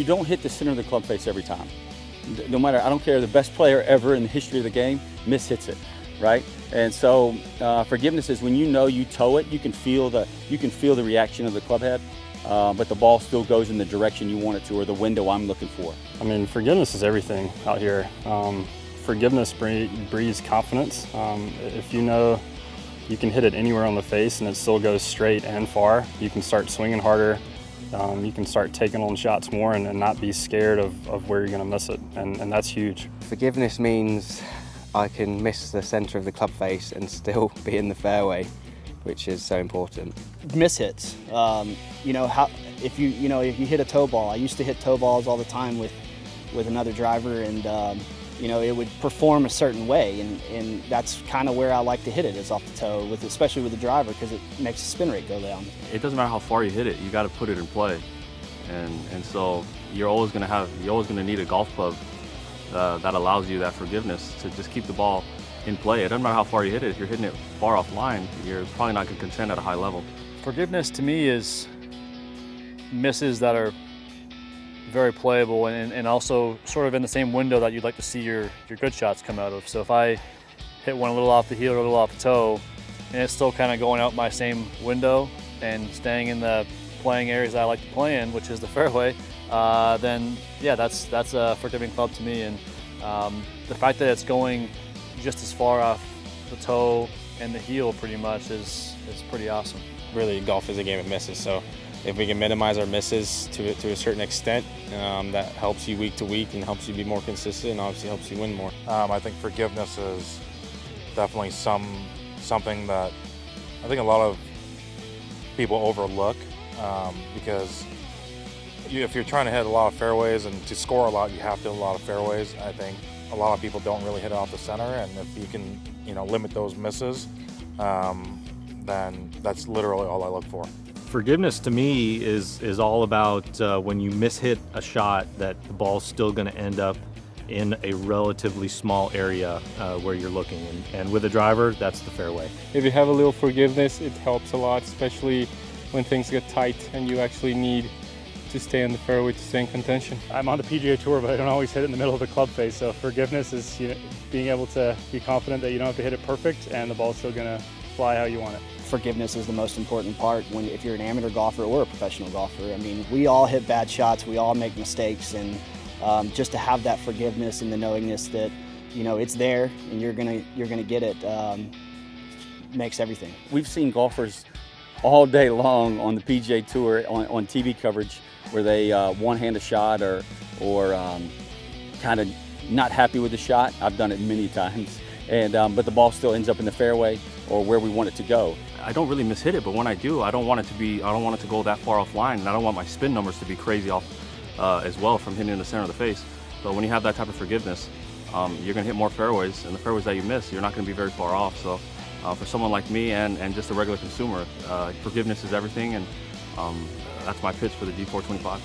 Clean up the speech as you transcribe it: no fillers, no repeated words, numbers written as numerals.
don't hit the center of the club face every time. No matter, I don't care, the best player ever in the history of the game mishits it, right? And so forgiveness is when you know you toe it, you can feel the reaction of the club head, but the ball still goes in the direction you want it to, or the window I'm looking for. I mean, forgiveness is everything out here. Forgiveness breeds confidence. If you know you can hit it anywhere on the face and it still goes straight and far, you can start swinging harder. You can start taking on shots more and not be scared of where you're going to miss it, and that's huge. Forgiveness means I can miss the centre of the club face and still be in the fairway, which is so important. Miss hits. If you hit a toe ball, I used to hit toe balls all the time with another driver, and it would perform a certain way, and that's kind of where I like to hit it, is off the toe, especially with the driver, because it makes the spin rate go down. It doesn't matter how far you hit it, you got to put it in play, and so you're always going to need a golf club that allows you that forgiveness to just keep the ball in play. It doesn't matter how far you hit it. If you're hitting it far off line, you're probably not going to contend at a high level. Forgiveness to me is misses that are very playable and also sort of in the same window that you'd like to see your good shots come out of. So if I hit one a little off the heel or a little off the toe, and it's still kind of going out my same window and staying in the playing areas I like to play in, which is the fairway, then yeah, that's a forgiving club to me. And the fact that it's going just as far off the toe and the heel pretty much is pretty awesome. Really, golf is a game of misses, so if we can minimize our misses to a certain extent, that helps you week to week and helps you be more consistent and obviously helps you win more. I think forgiveness is definitely something that I think a lot of people overlook, because if you're trying to hit a lot of fairways and to score a lot, you have to hit a lot of fairways. I think a lot of people don't really hit it off the center, and if you can limit those misses, then that's literally all I look for. Forgiveness to me is all about when you mishit a shot, that the ball's still going to end up in a relatively small area where you're looking. And with a driver, that's the fairway. If you have a little forgiveness, it helps a lot, especially when things get tight and you actually need to stay in the fairway to stay in contention. I'm on the PGA Tour, but I don't always hit it in the middle of the club face, so forgiveness is being able to be confident that you don't have to hit it perfect and the ball's still going to fly how you want it. Forgiveness is the most important part if you're an amateur golfer or a professional golfer. I mean, we all hit bad shots, we all make mistakes, and just to have that forgiveness and the knowingness that it's there and you're gonna get it makes everything. We've seen golfers all day long on the PGA Tour on TV coverage where they one-hand a shot or kind of not happy with the shot. I've done it many times, and but the ball still ends up in the fairway or where we want it to go. I don't really mishit it, but when I do, I don't want it to go that far offline, and I don't want my spin numbers to be crazy off as well from hitting in the center of the face. So when you have that type of forgiveness, you're going to hit more fairways, and the fairways that you miss, you're not going to be very far off. So for someone like me and just a regular consumer, forgiveness is everything, and that's my pitch for the D425.